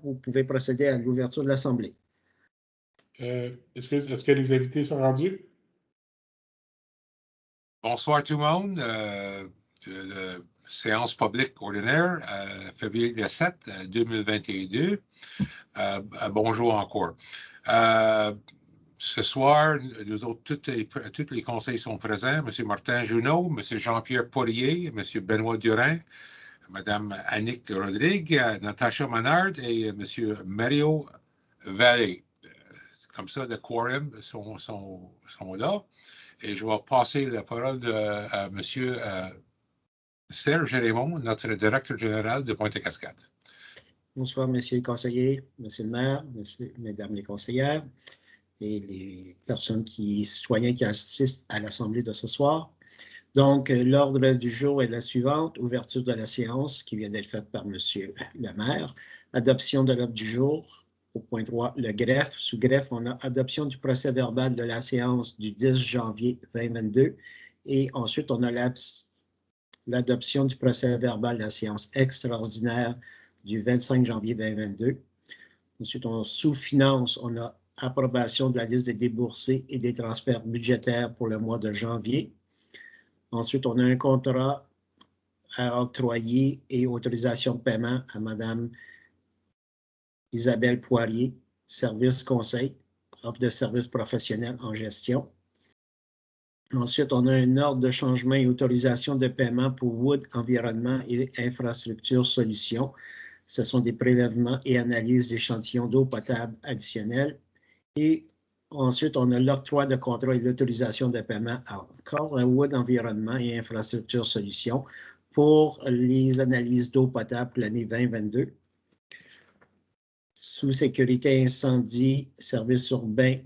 vous pouvez procéder à l'ouverture de l'Assemblée. Est-ce que les invités sont rendus? Bonsoir tout le monde. Séance publique ordinaire, février 7 2022. Bonjour encore. Ce soir, nous autres, tous les conseils sont présents. M. Martin Junot, M. Jean-Pierre Poirier, M. Benoît Durin, Mme Annick Rodrigue, Natacha Manard et M. Mario Vallée. Comme ça, le quorum sont là. Et je vais passer la parole à M. Serge Raymond, notre directeur général de Pointe-à-Cascade. Bonsoir, messieurs les conseillers, monsieur le maire, mesdames les conseillères et les citoyens qui assistent à l'Assemblée de ce soir. Donc, l'ordre du jour est la suivante. Ouverture de la séance qui vient d'être faite par monsieur le maire. Adoption de l'ordre du jour. Au point 3, le greffe. Sous greffe, on a adoption du procès-verbal de la séance du 10 janvier 2022. Et ensuite, on a l'adoption du procès-verbal de la séance extraordinaire du 25 janvier 2022. Ensuite, sous finance, on a approbation de la liste des déboursés et des transferts budgétaires pour le mois de janvier. Ensuite, on a un contrat à octroyer et autorisation de paiement à Mme Isabelle Poirier, service conseil, offre de services professionnels en gestion. Ensuite, on a un ordre de changement et autorisation de paiement pour Wood Environnement et Infrastructure Solutions. Ce sont des prélèvements et analyses d'échantillons d'eau potable additionnels. Et ensuite, on a l'octroi de contrat et l'autorisation de paiement encore à Wood Environnement et Infrastructure Solutions pour les analyses d'eau potable pour l'année 2022. Sous sécurité incendie, services urbains,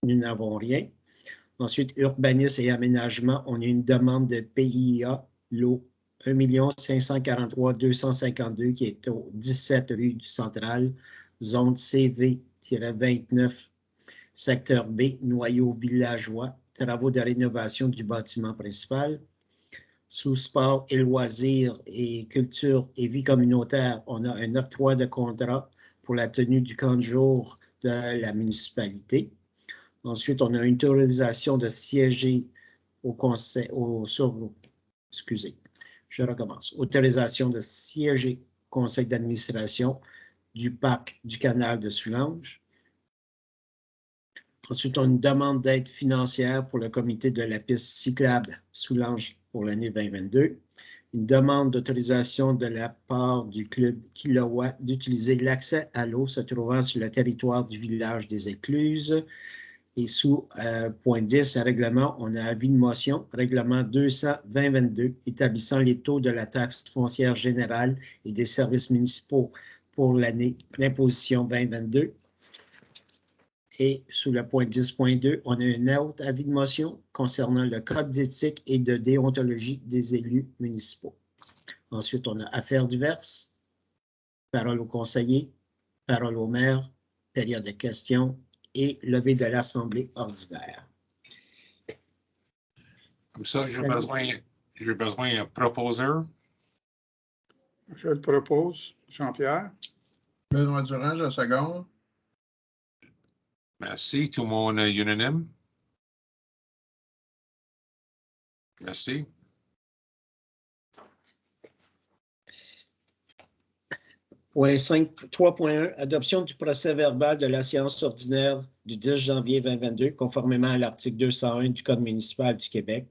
nous n'avons rien. Ensuite, urbanisme et aménagement, on a une demande de PIA, lot 1 543 252 qui est au 17 rue du Central, zone CV-29, secteur B, noyau villageois, travaux de rénovation du bâtiment principal. Sous sport et loisirs et culture et vie communautaire, on a un octroi de contrat pour la tenue du camp de jour de la municipalité. Ensuite, on a une autorisation de siéger au conseil, excusez, je recommence. Autorisation de siéger au conseil d'administration du parc du canal de Soulanges. Ensuite, on a une demande d'aide financière pour le comité de la piste cyclable Soulanges pour l'année 2022. Une demande d'autorisation de la part du club Kilowatt d'utiliser l'accès à l'eau se trouvant sur le territoire du village des Écluses. Et sous point 10, règlement, on a avis de motion, règlement 200-2022, établissant les taux de la taxe foncière générale et des services municipaux pour l'année d'imposition 2022. Et sous le point 10.2, on a un autre avis de motion concernant le code d'éthique et de déontologie des élus municipaux. Ensuite, on a affaires diverses, parole au conseiller, parole au maire, période de questions, et levée de l'Assemblée ordinaire. Comme ça, j'ai besoin d'un proposeur. Je le propose. Jean-Pierre. Benoît Durand, je seconde. Merci. Tout le monde est unanime. Merci. Point 5, 3.1, adoption du procès-verbal de la séance ordinaire du 10 janvier 2022, conformément à l'article 201 du Code municipal du Québec.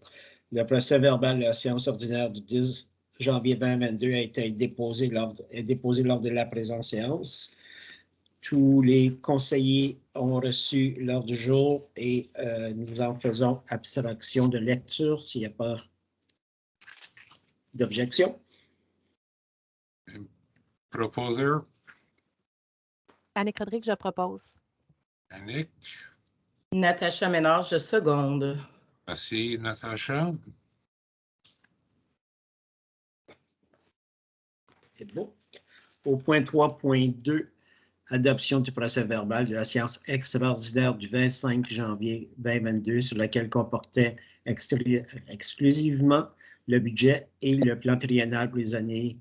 Le procès-verbal de la séance ordinaire du 10 janvier 2022 a été déposé lors de la présente séance. Tous les conseillers ont reçu l'ordre du jour et nous en faisons abstraction de lecture s'il n'y a pas d'objection. Proposeur. Annick Rodrigue, je propose. Annick. Natacha Ménard, je seconde. Merci, Natacha. C'est beau. Au point 3.2, adoption du procès-verbal de la séance extraordinaire du 25 janvier 2022 sur laquelle comportait exclusivement le budget et le plan triennal pour les années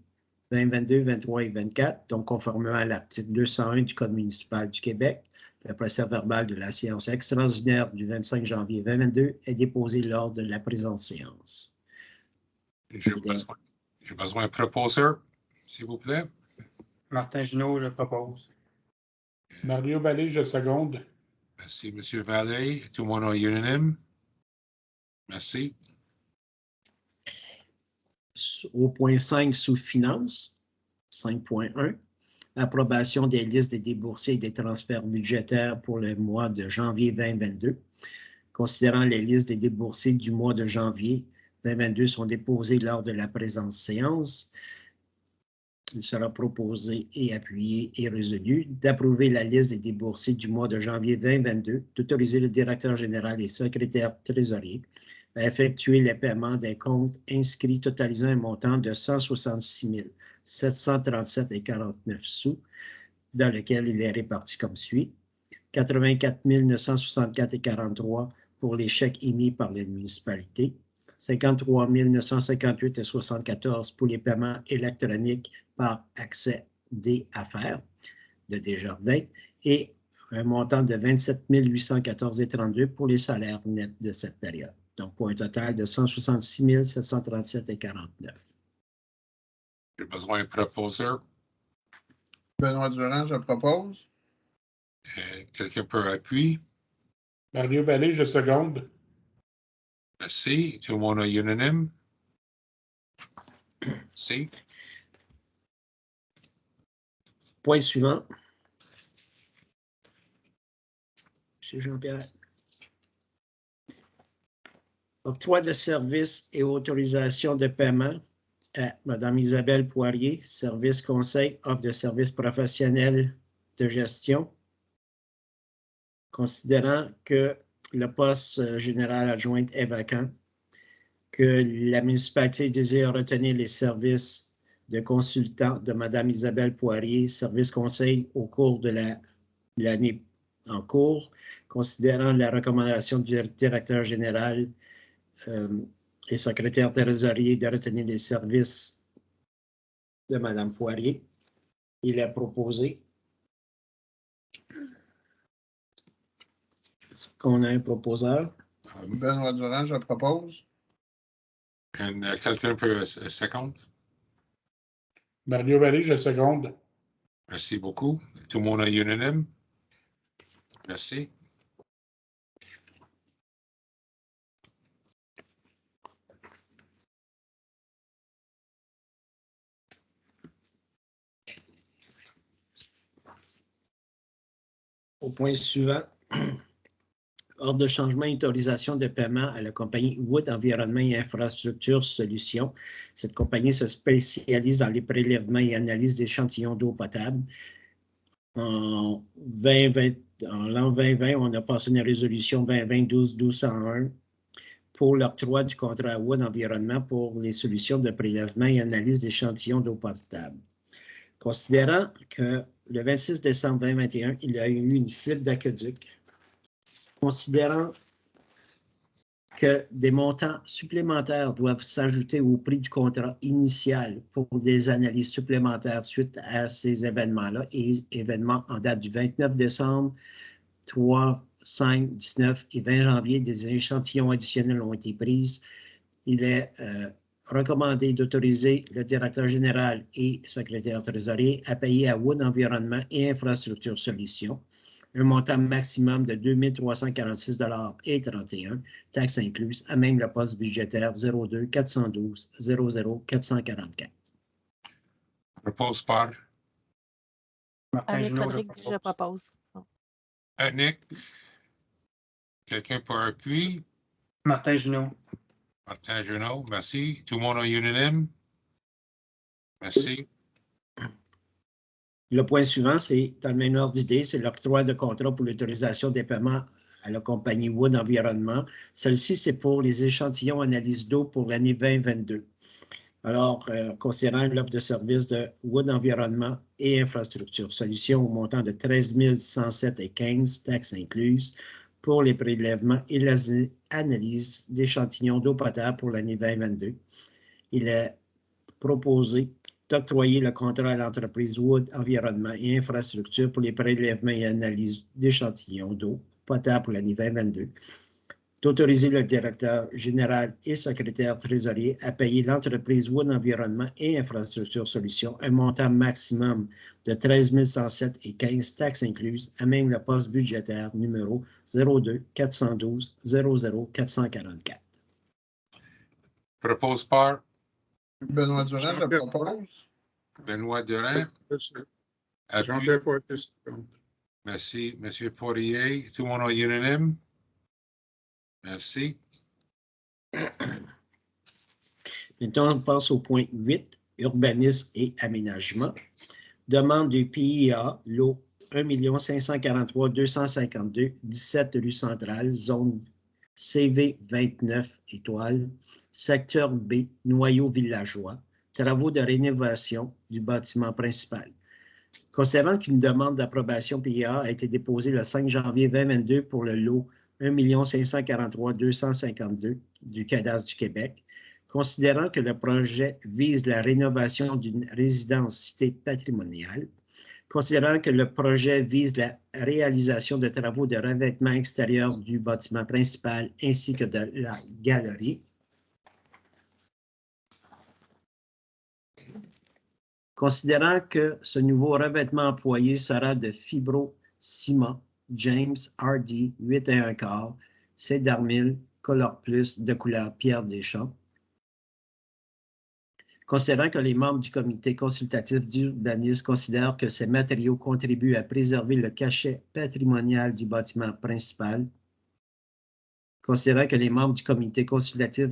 2022, 23 et 24, donc conformément à l'article 201 du Code municipal du Québec. Le procès-verbal de la séance extraordinaire du 25 janvier 2022 est déposé lors de la présente séance. J'ai besoin d'un proposeur, s'il vous plaît. Martin Junot, je propose. Mario Vallée, je seconde. Merci, M. Vallée. Tout le monde est unanime. Merci. Au point 5, sous finances, 5.1, approbation des listes des déboursés et des transferts budgétaires pour le mois de janvier 2022. Considérant les listes des déboursés du mois de janvier 2022 sont déposées lors de la présente séance, il sera proposé et appuyé et résolu d'approuver la liste des déboursés du mois de janvier 2022, d'autoriser le directeur général et secrétaire trésorier à effectuer les paiements des comptes inscrits totalisant un montant de 166 737,49 sous, dans lequel il est réparti comme suit. 84 964,43 pour les chèques émis par les municipalités, 53 958,74 pour les paiements électroniques par accès des affaires de Desjardins et un montant de 27 814,32 pour les salaires nets de cette période. Donc, pour un total de 166 737,49. J'ai besoin d'un proposeur. Benoît Durand, je propose. Quelqu'un peut appuyer. Mario Vallée, je seconde. Merci. Tout le monde est unanime. Merci. Point suivant. M. Jean-Pierre. Octroi de services et autorisation de paiement à Mme Isabelle Poirier, service conseil, offre de services professionnels de gestion. Considérant que le poste général adjoint est vacant, que la municipalité désire retenir les services de consultant de Mme Isabelle Poirier, service conseil au cours de l'année en cours, considérant la recommandation du directeur général et secrétaire trésorier de retenir les services de Mme Poirier. Il est proposé qu'on a un proposeur. Benoît Durand, je propose. Quelqu'un peut second. Mario Vallée, je seconde. Merci beaucoup. Tout le monde est unanime. Merci. Au point suivant, ordre de changement et autorisation de paiement à la compagnie Wood Environnement et Infrastructure Solutions. Cette compagnie se spécialise dans les prélèvements et analyses d'échantillons d'eau potable. En l'an 2020, on a passé une résolution 2020-12-1201 pour l'octroi du contrat Wood Environnement pour les solutions de prélèvement et analyse d'échantillons d'eau potable. Considérant que le 26 décembre 2021, il y a eu une fuite d'aqueduc, considérant que des montants supplémentaires doivent s'ajouter au prix du contrat initial pour des analyses supplémentaires suite à ces événements-là et événements en date du 29 décembre, 3, 5, 19 et 20 janvier, des échantillons additionnels ont été pris. Il est recommandé d'autoriser le directeur général et secrétaire trésorier à payer à Wood Environnement et Infrastructure Solutions un montant maximum de 2 346,31 $, taxes incluses, à même le poste budgétaire 02 412 00 444. Propose par Martin Annick Junot, Rodrigue, je propose. Annick. Quelqu'un peut appuyer. Martin Junot. Martin Junot, merci. Tout le monde est unanime. Merci. Le point suivant, c'est dans le même ordre d'idée, c'est l'octroi de contrat pour l'autorisation des paiements à la compagnie Wood Environnement. Celle-ci, c'est pour les échantillons analyse d'eau pour l'année 2022. Alors, considérant l'offre de service de Wood Environnement et Infrastructure Solutions au montant de 13 107,15 $, taxes incluses, pour les prélèvements et les analyses d'échantillons d'eau potable pour l'année 2022. Il est proposé d'octroyer le contrat à l'entreprise Wood Environnement et Infrastructure pour les prélèvements et analyses d'échantillons d'eau potable pour l'année 2022, d'autoriser le directeur général et secrétaire trésorier à payer l'entreprise Wood Environnement et Infrastructure Solutions un montant maximum de 13 107 et 15 taxes incluses à même le poste budgétaire numéro 02 412 00 444. Propose par Benoît Durand, je propose. Benoît Durand. Appui. Jean-Pierre Poirier, seconde. Merci, M. Poirier. Tout le monde est unanime? Merci. Maintenant, on passe au point 8, urbanisme et aménagement. Demande du PIA, lot 1 543 252 17 rue Centrale, zone CV 29 étoiles, secteur B, noyau villageois, travaux de rénovation du bâtiment principal. Considérant qu'une demande d'approbation PIA a été déposée le 5 janvier 2022 pour le lot 1 543 252 du Cadastre du Québec, considérant que le projet vise la rénovation d'une résidence cité patrimoniale, considérant que le projet vise la réalisation de travaux de revêtement extérieur du bâtiment principal ainsi que de la galerie, considérant que ce nouveau revêtement employé sera de fibro-ciment James Hardy 8,1 Cedar Mill Color Plus de couleur Pierre Deschamps, considérant que les membres du comité consultatif d'urbanisme considèrent que ces matériaux contribuent à préserver le cachet patrimonial du bâtiment principal, considérant que les membres du comité consultatif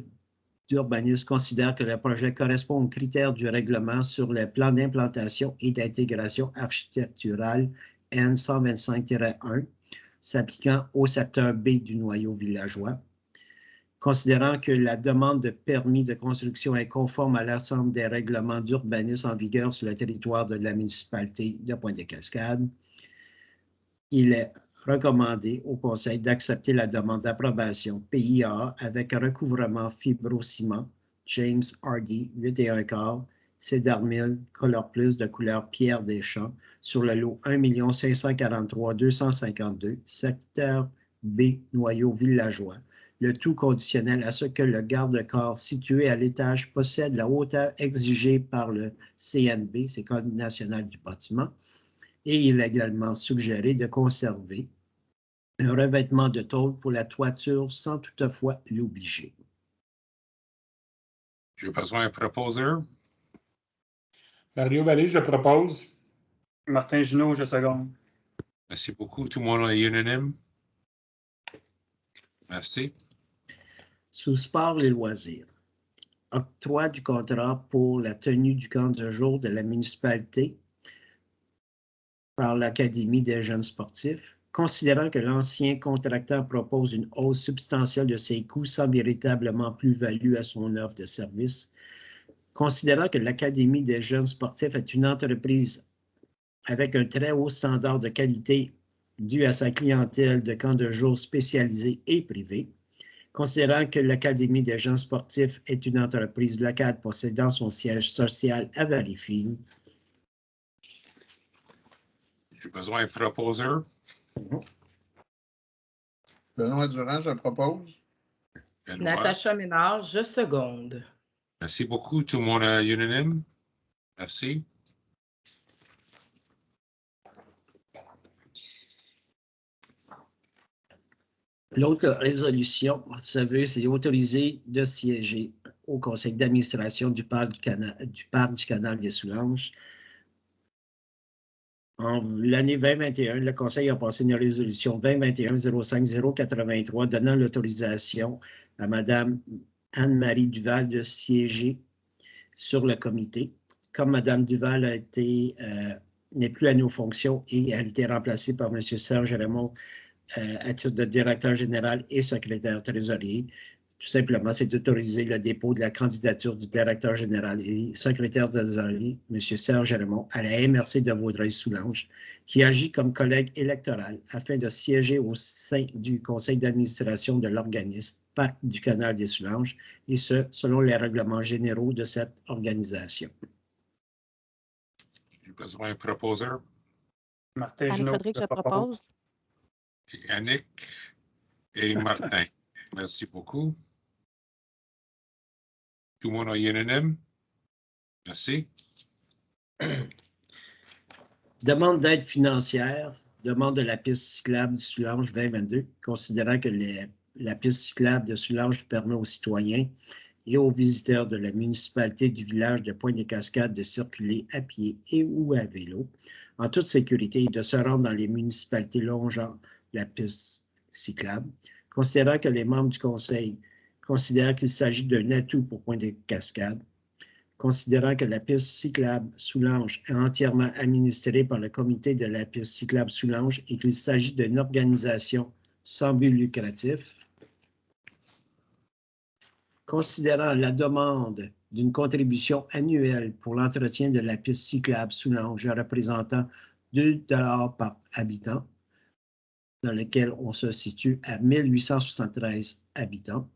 d'urbanisme considèrent que le projet correspond aux critères du règlement sur le plan d'implantation et d'intégration architecturale N125-1 s'appliquant au secteur B du noyau villageois, considérant que la demande de permis de construction est conforme à l'ensemble des règlements d'urbanisme en vigueur sur le territoire de la municipalité de Pointe-des-Cascades, il est recommandé au Conseil d'accepter la demande d'approbation PIA avec recouvrement fibro-ciment James Hardy 8,1 Cedar Mill Color Plus de couleur Pierre Deschamps sur le lot 1 543 252 secteur B noyau villageois. Le tout conditionnel à ce que le garde-corps situé à l'étage possède la hauteur exigée par le CNB, c'est Code national du bâtiment, et il est également suggéré de conserver un revêtement de tôle pour la toiture sans toutefois l'obliger. J'ai besoin d'un proposeur. Mario Vallée, je propose. Martin Junot, je seconde. Merci beaucoup. Tout le monde est unanime? Merci. Sous sport et loisirs, octroi du contrat pour la tenue du camp de jour de la municipalité par l'Académie des jeunes sportifs, considérant que l'ancien contractant propose une hausse substantielle de ses coûts sans véritablement plus-value à son offre de service, considérant que l'Académie des jeunes sportifs est une entreprise avec un très haut standard de qualité dû à sa clientèle de camps de jour spécialisés et privés, considérant que l'Académie des jeunes sportifs est une entreprise locale possédant son siège social à Valleyfield. J'ai besoin d'un proposeur. Benoît Durand, je propose. Benoît. Natacha Ménard, je seconde. Merci beaucoup. Tout le monde est unanime? Merci. L'autre résolution, vous savez, c'est autoriser de siéger au conseil d'administration du parc du Canal des Soulanges. En l'année 2021, le conseil a passé une résolution 2021-05-083 donnant l'autorisation à Mme Anne-Marie Duval de siéger sur le comité. Comme Mme Duval n'est plus à nos fonctions et elle a été remplacée par M. Serge Raymond à titre de directeur général et secrétaire trésorier. Tout simplement, c'est d'autoriser le dépôt de la candidature du directeur général et secrétaire trésorier, M. Serge Raymond, à la MRC de Vaudreuil-Soulanges, qui agit comme collègue électoral afin de siéger au sein du conseil d'administration de l'organisme Parc du Canal des Soulanges, et ce, selon les règlements généraux de cette organisation. besoin d'un proposeur. Martin Annick Junot, Rodrigue, je je propose. Puis Annick et Martin. Merci beaucoup. Tout le monde est unanime? Merci. Demande d'aide financière, demande de la piste cyclable du Soulanges 2022, considérant que la piste cyclable de Soulanges permet aux citoyens et aux visiteurs de la municipalité du village de Pointe-des-Cascades de circuler à pied et ou à vélo en toute sécurité et de se rendre dans les municipalités longeant la piste cyclable, considérant que les membres du conseil considèrent qu'il s'agit d'un atout pour Pointe-des-Cascades, considérant que la piste cyclable Soulanges est entièrement administrée par le comité de la piste cyclable Soulanges et qu'il s'agit d'une organisation sans but lucratif, considérant la demande d'une contribution annuelle pour l'entretien de la piste cyclable Soulanges représentant 2 $ par habitant, dans lequel on se situe à 1873 habitants,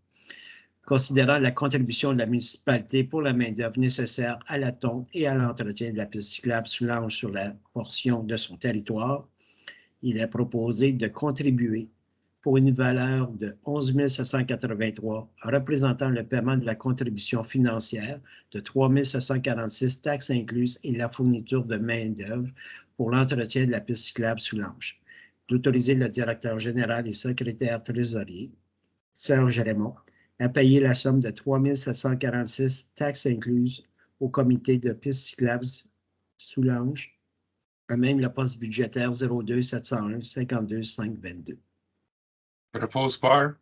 considérant la contribution de la municipalité pour la main-d'œuvre nécessaire à la tonte et à l'entretien de la piste cyclable Soulanges sur la portion de son territoire, il est proposé de contribuer pour une valeur de 11 783, représentant le paiement de la contribution financière de 3 746 taxes incluses et la fourniture de main-d'œuvre pour l'entretien de la piste cyclable Soulanges. D'autoriser le directeur général et secrétaire trésorier, Serge Raymond, à payer la somme de 3 746 taxes incluses au comité de piste cyclable Soulanges, à même le poste budgétaire 02 701 52 522. Propose par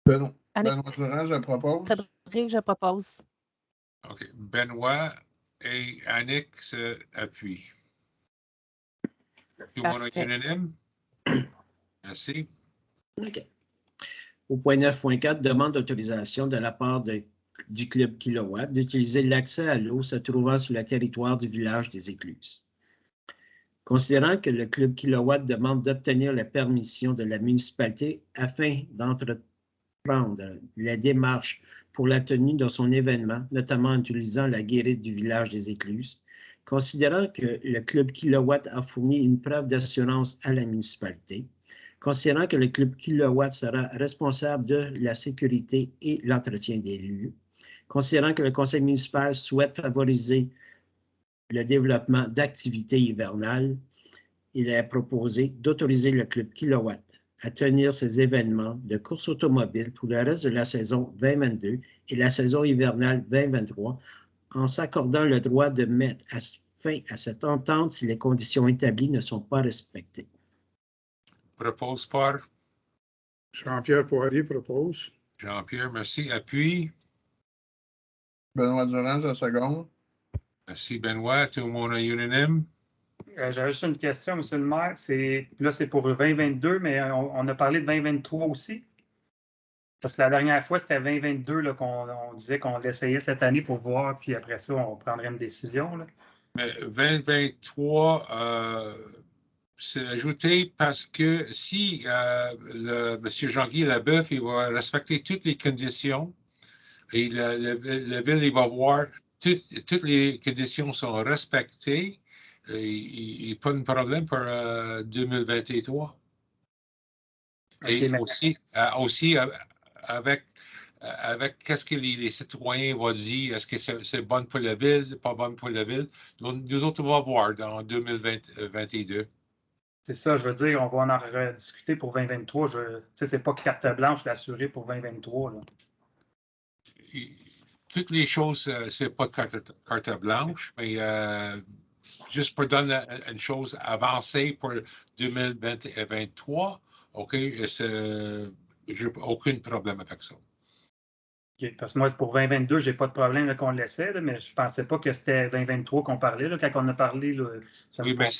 Benoît Annick Durand, je propose. Rodrigue, je propose. OK. Benoît et Annick s'appuient. Tout le monde est Parfait. unanime? Merci. OK. Au point 9.4, demande d'autorisation de la part du Club Kilowatt d'utiliser l'accès à l'eau se trouvant sur le territoire du village des Écluses. Considérant que le Club Kilowatt demande d'obtenir la permission de la municipalité afin d'entreprendre la démarche pour la tenue de son événement, notamment en utilisant la guérite du village des Écluses, considérant que le Club Kilowatt a fourni une preuve d'assurance à la municipalité, considérant que le Club Kilowatt sera responsable de la sécurité et l'entretien des lieux, considérant que le conseil municipal souhaite favoriser le développement d'activités hivernales, il est proposé d'autoriser le Club Kilowatt à tenir ses événements de course automobile pour le reste de la saison 2022 et la saison hivernale 2023 en s'accordant le droit de mettre fin à cette entente si les conditions établies ne sont pas respectées. Propose par Jean-Pierre Poirier propose. Jean-Pierre, merci. Appuie. Benoît Durand, je seconde. Merci, Benoît. Tout le monde est unanime? J'avais juste une question, M. le maire. Là, c'est pour 2022, mais on a parlé de 2023 aussi. Parce que la dernière fois, c'était 2022 qu'on disait qu'on l'essayait cette année pour voir, puis après ça, on prendrait une décision. Là. Mais 2023, c'est ajouté parce que si M. Jean-Guy Labeuf, il va respecter toutes les conditions et la ville, il va voir toutes les conditions sont respectées, il n'y a pas de problème pour 2023. Okay, et mais... aussi avec qu'est-ce que les citoyens vont dire, est-ce que c'est bon pour la ville, pas bon pour la ville. Nous autres, on va voir dans 2022. C'est ça, je veux dire, on va en rediscuter pour 2023. C'est pas carte blanche d'assurer pour 2023. Là. Toutes les choses, c'est pas carte blanche, mais juste pour donner une chose avancée pour 2023, OK, j'ai aucun problème avec ça. Okay, parce que moi, pour 2022, j'ai pas de problème qu'on l'essaie, mais je pensais pas que c'était 2023 qu'on parlait, là, quand on a parlé. Là, oui, mais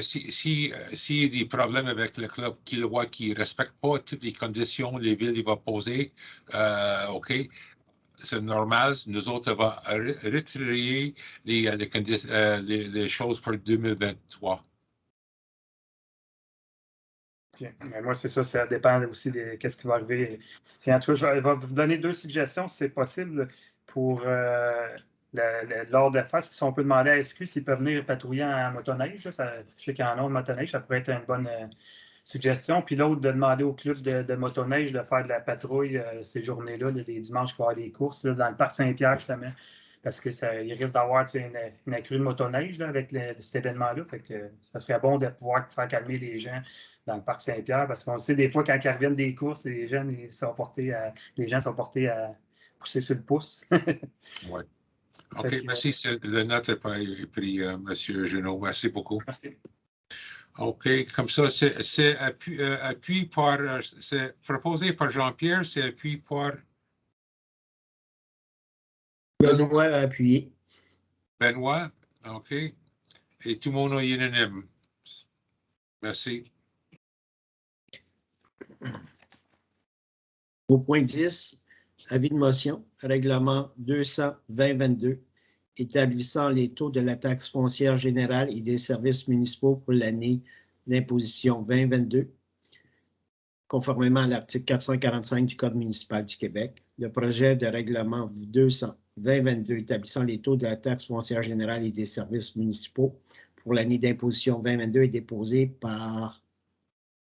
s'il y a des problèmes avec le club Kilowatt qui ne respecte pas toutes les conditions, les villes, il va poser, OK, c'est normal, nous autres, on va retirer les choses pour 2023. Okay. Mais moi, c'est ça, ça dépend aussi de ce qui va arriver. En tout cas, je vais vous donner 2 suggestions, si c'est possible, pour lors de face, si on peut demander à SQ s'ils peuvent venir patrouiller en motoneige. Je sais qu'il y en a de motoneige, ça pourrait être une bonne suggestion. Puis l'autre, de demander au club de motoneige de faire de la patrouille ces journées-là, les dimanches qu'il va y avoir des courses là, dans le parc Saint-Pierre, justement. Parce qu'il risque d'avoir une accrue de motoneige là, avec cet événement-là. Fait que ça serait bon de pouvoir faire calmer les gens dans le parc Saint-Pierre. Parce qu'on sait des fois, quand ils reviennent des courses, les gens sont portés à pousser sur le pouce. Oui. OK, merci. Le note est pris, M. Junot. Merci beaucoup. Merci. OK, comme ça, c'est appui par, c'est proposé par Jean-Pierre, c'est appui par Benoît a appuyé. Benoît. OK. Et tout le monde est unanime. Merci. Au point 10, avis de motion, règlement 200-2022, établissant les taux de la taxe foncière générale et des services municipaux pour l'année d'imposition 2022, conformément à l'article 445 du Code municipal du Québec. Le projet de règlement 200-2022 établissant les taux de la taxe foncière générale et des services municipaux pour l'année d'imposition 2022 est déposé par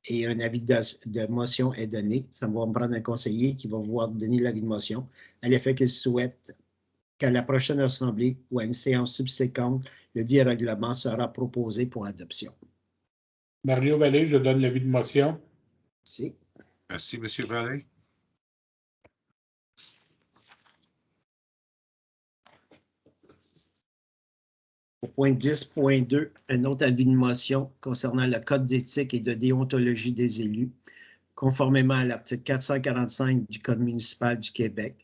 et un avis de motion est donné. Ça va me prendre un conseiller qui va pouvoir donner l'avis de motion à l'effet qu'il souhaite qu'à la prochaine assemblée ou à une séance subséquente, le dit règlement sera proposé pour adoption. Mario Vallée, je donne l'avis de motion. Merci. Merci, M. Vallée. Au point 10.2, un autre avis de motion concernant le code d'éthique et de déontologie des élus. Conformément à l'article 445 du Code municipal du Québec,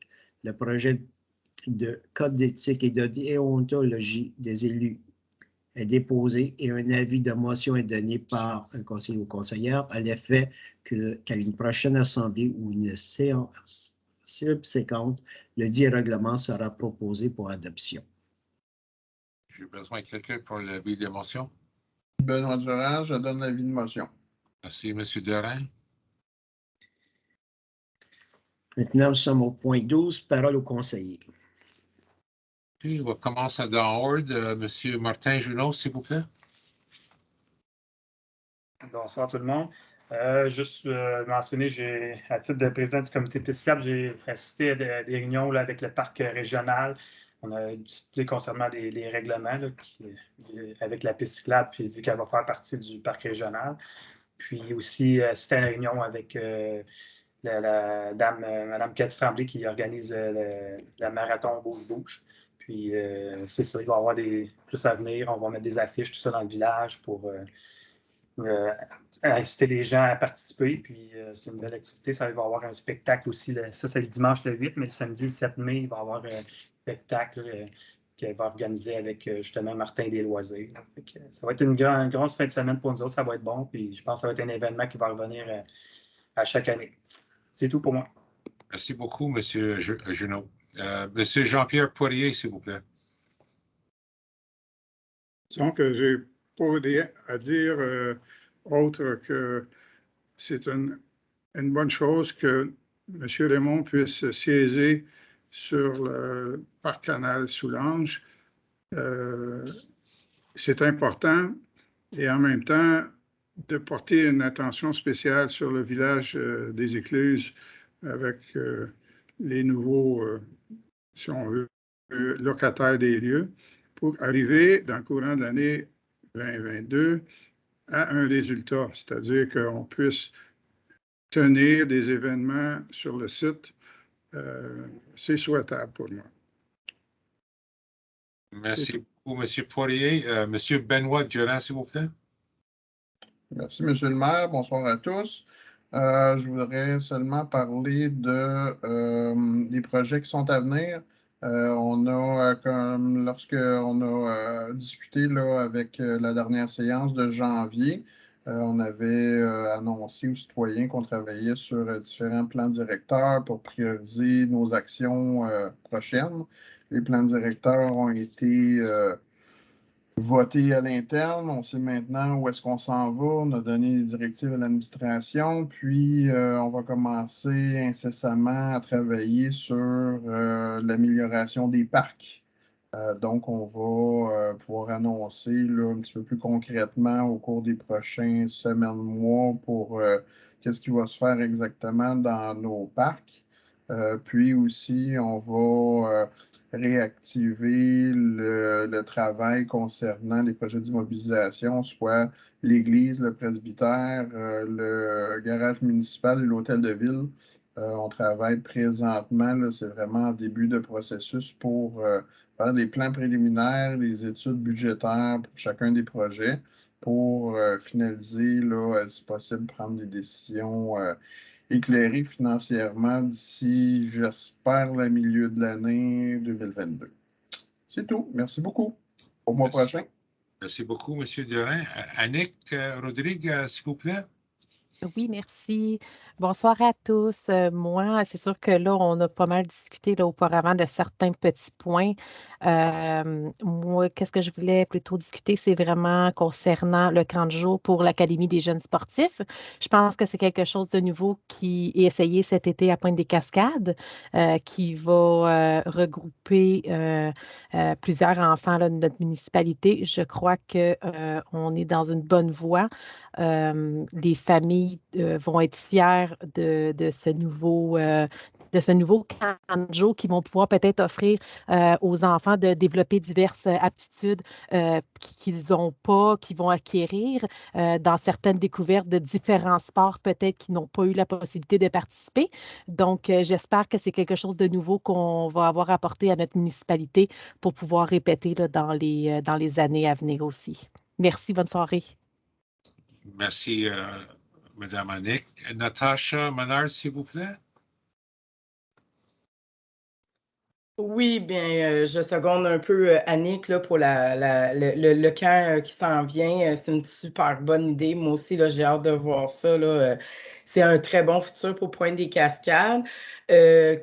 le projet de code d'éthique et de déontologie des élus est déposé et un avis de motion est donné par un conseiller ou conseillère à l'effet qu'à une prochaine assemblée ou une séance subséquente, le dit règlement sera proposé pour adoption. J'ai besoin de quelqu'un pour l'avis de motion. Benoît Durand, je donne l'avis de motion. Merci, M. Dorin. Maintenant, nous sommes au point 12, parole au conseiller. Puis, on va commencer dans l'ordre. M. Martin Junot, s'il vous plaît. Bonsoir tout le monde. Juste mentionner, à titre de président du comité piscicable, j'ai assisté à des réunions là, avec le parc régional. On a discuté concernant les règlements là, avec la piste cyclable, puis vu qu'elle va faire partie du parc régional. Puis aussi, c'était une réunion avec la dame, Mme Cathy Tremblay, qui organise le marathon Bouge-Bouge. Puis c'est ça, il va y avoir plus à venir. On va mettre des affiches, tout ça dans le village pour inciter les gens à participer. Puis c'est une belle activité. Ça va y avoir un spectacle aussi. Ça, c'est le dimanche le 8, mais le samedi 7 mai, il va y avoir un spectacle qu'elle va organiser avec justement Martin des Loisirs. Ça va être une grosse fin de semaine pour nous autres. Ça va être bon. Puis je pense que ça va être un événement qui va revenir à chaque année. C'est tout pour moi. Merci beaucoup, M. Junot. M. Jean-Pierre Poirier, s'il vous plaît. Donc, j'ai pas à dire autre que c'est une bonne chose que M. Raymond puisse siéger sur le parc Canal Soulanges. C'est important et en même temps de porter une attention spéciale sur le village des Écluses avec les nouveaux, si on veut, locataires des lieux pour arriver dans le courant de l'année 2022 à un résultat, c'est-à-dire qu'on puisse tenir des événements sur le site. C'est souhaitable pour moi. Merci beaucoup, M. Poirier. M. Benoît Durand, s'il vous plaît. Merci, M. le maire. Bonsoir à tous. Je voudrais seulement parler des projets qui sont à venir. On a, comme lorsqu'on a discuté là, avec la dernière séance de janvier, on avait annoncé aux citoyens qu'on travaillait sur différents plans directeurs pour prioriser nos actions prochaines. Les plans directeurs ont été votés à l'interne. On sait maintenant où est-ce qu'on s'en va. On a donné des directives à l'administration. Puis, on va commencer incessamment à travailler sur l'amélioration des parcs Donc, on va pouvoir annoncer là, un petit peu plus concrètement au cours des prochaines semaines, mois pour qu'est-ce qui va se faire exactement dans nos parcs. Puis aussi, on va réactiver le travail concernant les projets d'immobilisation, soit l'église, le presbytère, le garage municipal et l'hôtel de ville. On travaille présentement, c'est vraiment en début de processus pour faire des plans préliminaires, les études budgétaires pour chacun des projets pour finaliser, là, si possible, prendre des décisions éclairées financièrement d'ici, j'espère, le milieu de l'année 2022. C'est tout. Merci beaucoup. Au mois prochain. Merci beaucoup, M. Diorin. Annick Rodrigue, s'il vous plaît. Oui, merci. Bonsoir à tous. Moi, c'est sûr que là, on a pas mal discuté là, auparavant de certains petits points. Moi, qu'est-ce que je voulais plutôt discuter, c'est vraiment concernant le camp de jour pour l'Académie des jeunes sportifs. Je pense que c'est quelque chose de nouveau qui est essayé cet été à Pointe-des-Cascades, qui va regrouper plusieurs enfants là, de notre municipalité. Je crois qu'on est dans une bonne voie. Les familles vont être fières de ce nouveau camp de jour qui vont pouvoir peut-être offrir aux enfants de développer diverses aptitudes qu'ils n'ont pas, qu'ils vont acquérir dans certaines découvertes de différents sports peut-être qu'ils n'ont pas eu la possibilité de participer. Donc, j'espère que c'est quelque chose de nouveau qu'on va avoir apporté à notre municipalité pour pouvoir répéter là, dans les années à venir aussi. Merci, bonne soirée. Merci, Mme Annick. Natacha Menard, s'il vous plaît. Oui, bien, je seconde un peu Annick là, pour le camp qui s'en vient. C'est une super bonne idée. Moi aussi, là, j'ai hâte de voir ça. Là. C'est un très bon futur pour Pointe-des-Cascades.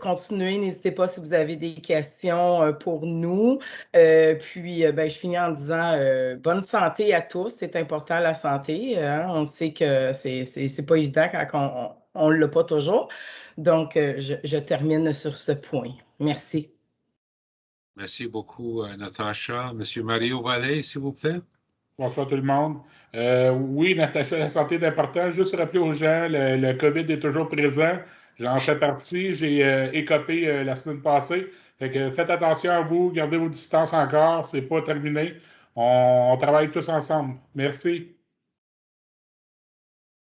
Continuez, n'hésitez pas si vous avez des questions pour nous. Puis, ben, je finis en disant bonne santé à tous. C'est important la santé. Hein? On sait que c'est pas évident quand on ne l'a pas toujours. Donc, je termine sur ce point. Merci. Merci beaucoup, Natacha. Monsieur Mario Vallée, s'il vous plaît. Bonsoir tout le monde. Oui, Natacha, la santé est importante. Juste rappeler aux gens, le COVID est toujours présent. J'en fais partie. J'ai écopé la semaine passée. Fait que faites attention à vous, gardez vos distances encore. C'est pas terminé. On travaille tous ensemble. Merci.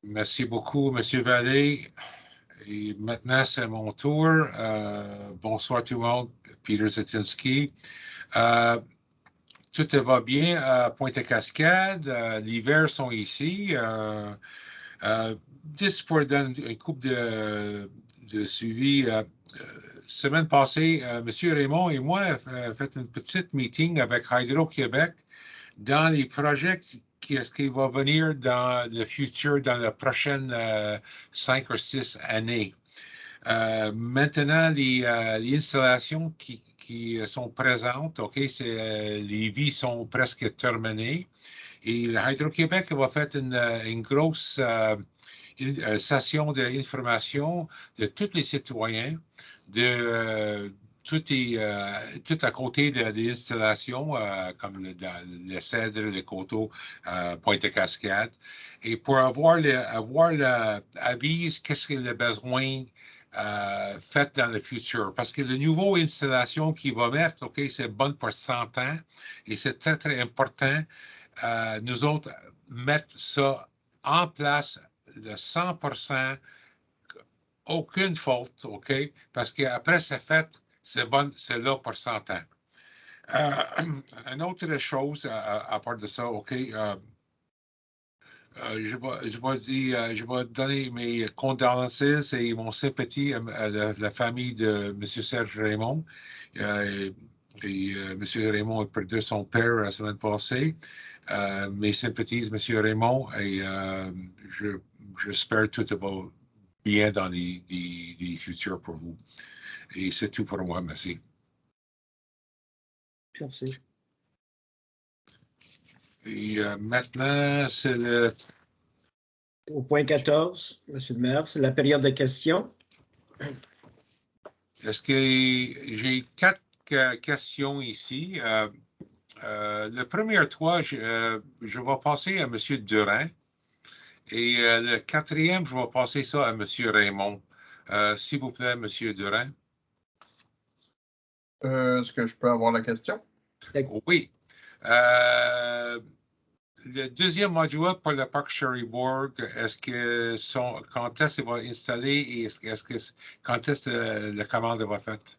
Merci beaucoup, Monsieur Vallée. Et maintenant, c'est mon tour. Bonsoir tout le monde. Peter Zetinski. Tout va bien à Pointe-Cascade. L'hiver sont ici. Juste pour donner une coupe de suivi. Semaine passée, M. Raymond et moi avons fait une petite meeting avec Hydro-Québec dans les projets qui vont venir dans le futur, dans les prochaines 5 ou 6 années. Maintenant, les installations qui sont présentes, OK, les vies sont presque terminées. Et Hydro-Québec va faire une grosse session d'information de tous les citoyens, tout à côté des installations comme le Cèdre, le Coteau, Pointe-Cascade, et pour avoir l'avis, qu'est-ce qu'il a besoin fait dans le futur. Parce que le nouveau installation qu'il va mettre, OK, c'est bon pour 100 ans et c'est très, très important. Nous autres, mettre ça en place de 100%, aucune faute, OK? Parce qu'après c'est fait, c'est bon, c'est là pour 100 ans. Une autre chose à part de ça, OK? Je vais donner mes condoléances et mon sympathie à la famille de M. Serge Raymond. M. Raymond a perdu son père la semaine passée. Mes sympathies, M. Raymond, et j'espère que tout va bien dans les futurs pour vous. Et c'est tout pour moi. Merci. Merci. Et maintenant, c'est le... Au point 14, M. le maire, c'est la période de questions. Est-ce que j'ai 4 questions ici. Le premier 3, je vais passer à M. Durand. Et le quatrième, je vais passer ça à M. Raymond. S'il vous plaît, M. Durand. Est-ce que je peux avoir la question? Oui. Le deuxième module pour le parc Cherrybourg, quand est-ce qu'il va installer et quand est-ce que la commande va faite?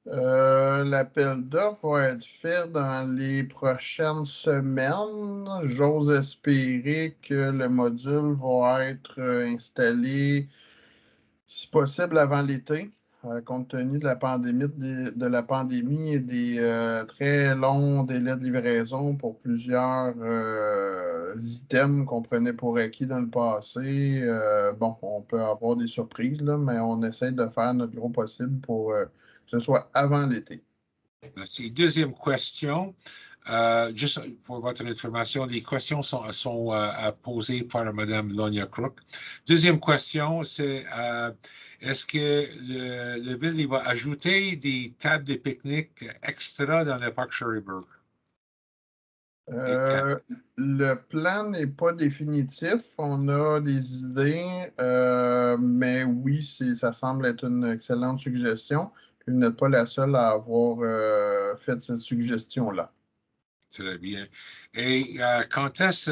L'appel d'offres va être fait dans les prochaines semaines. J'ose espérer que le module va être installé, si possible, avant l'été, compte tenu de la pandémie et des très longs délais de livraison pour plusieurs items qu'on prenait pour acquis dans le passé. Bon, on peut avoir des surprises, là, mais on essaie de faire notre gros possible pour que ce soit avant l'été. Merci. Deuxième question. Juste pour votre information, les questions sont posées par Mme Lonia Crook. Deuxième question, c'est est-ce que le ville va ajouter des tables de pique-nique extra dans le parc Cherrybourg? Le plan n'est pas définitif. On a des idées, mais oui, ça semble être une excellente suggestion. Vous n'êtes pas la seule à avoir fait cette suggestion-là. Très bien. Et quand est-ce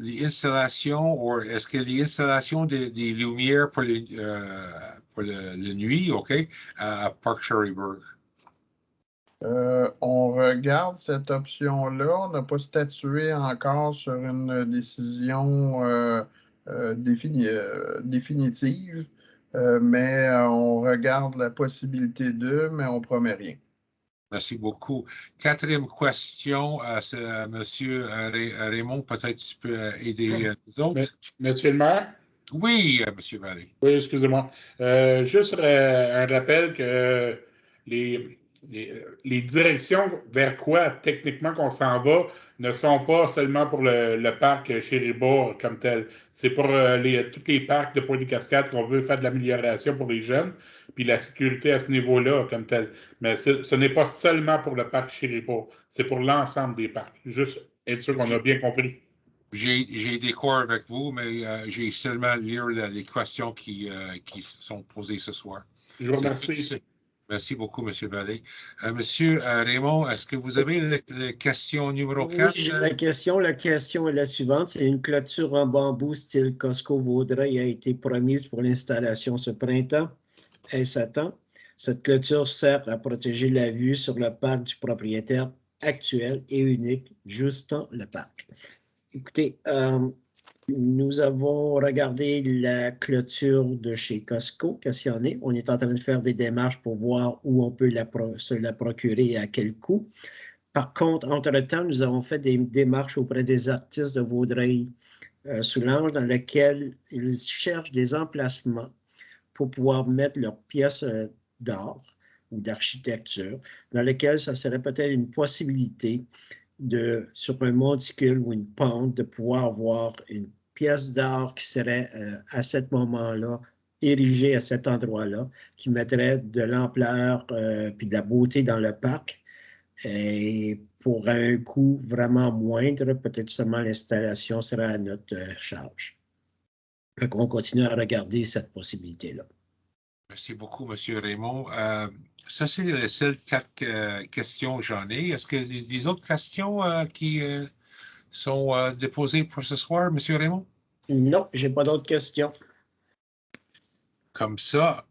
les installations, ou est-ce que les installations des lumières pour la nuit, OK, à Parc Cherrybourg? On regarde cette option-là. On n'a pas statué encore sur une décision définitive, mais on regarde la possibilité d'eux, mais on ne promet rien. Merci beaucoup. Quatrième question, c'est M. Raymond. Peut-être tu peux aider les autres. Monsieur le maire? Oui, M. Vallée. Oui, excusez-moi. Juste un rappel que les directions vers quoi techniquement qu'on s'en va ne sont pas seulement pour le parc Cherrybourg comme tel. C'est pour tous les parcs de Pointe-des-Cascades qu'on veut faire de l'amélioration pour les jeunes, puis la sécurité à ce niveau-là comme tel. Mais ce n'est pas seulement pour le parc Cherrybourg, c'est pour l'ensemble des parcs. Juste être sûr qu'on a bien compris. J'ai des cours avec vous, mais j'ai seulement lire les questions qui sont posées ce soir. Je vous remercie. Merci beaucoup, M. Vallée. Monsieur Raymond, est-ce que vous avez la question numéro 4? Oui, j'ai la question. La question est la suivante. C'est une clôture en bambou style Costco Vaudreuil a été promise pour l'installation ce printemps. Est-ce à temps? Cette clôture sert à protéger la vue sur le parc du propriétaire actuel et unique, Justin Le Parc. Écoutez, nous avons regardé la clôture de chez Costco, qu'est-ce qu'il y en est. On est en train de faire des démarches pour voir où on peut se la procurer et à quel coût. Par contre, entre-temps, nous avons fait des démarches auprès des artistes de Vaudreuil-Soulanges dans lesquels ils cherchent des emplacements pour pouvoir mettre leurs pièces d'art ou d'architecture, dans lesquelles ça serait peut-être une possibilité sur un monticule ou une pente, de pouvoir avoir une pièce d'art qui serait à ce moment-là érigée à cet endroit-là, qui mettrait de l'ampleur puis de la beauté dans le parc. Et pour un coût vraiment moindre, peut-être seulement l'installation sera à notre charge. Donc, on continue à regarder cette possibilité-là. Merci beaucoup, M. Raymond. Ça, c'est les seules 4 questions que j'en ai. Est-ce que des autres questions qui sont déposées pour ce soir, M. Raymond? Non, je n'ai pas d'autres questions. Comme ça,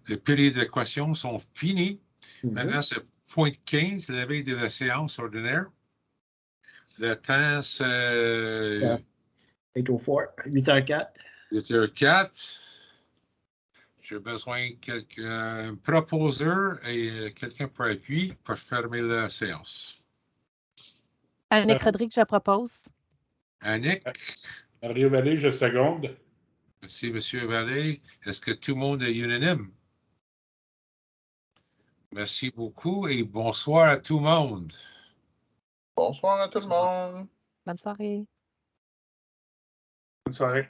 les périodes de questions sont finies. Maintenant, c'est point 15, la veille de la séance ordinaire. Le temps, c'est 8h04. 8h04. J'ai besoin de quelqu'un proposeur et quelqu'un pour appui pour fermer la séance. Annick Rodrigue, je propose. Annick. Mario Vallée, je seconde. Merci, M. Vallée. Est-ce que tout le monde est unanime? Merci beaucoup et bonsoir à tout le monde. Bonsoir à tout le monde. Bonne soirée. Bonne soirée.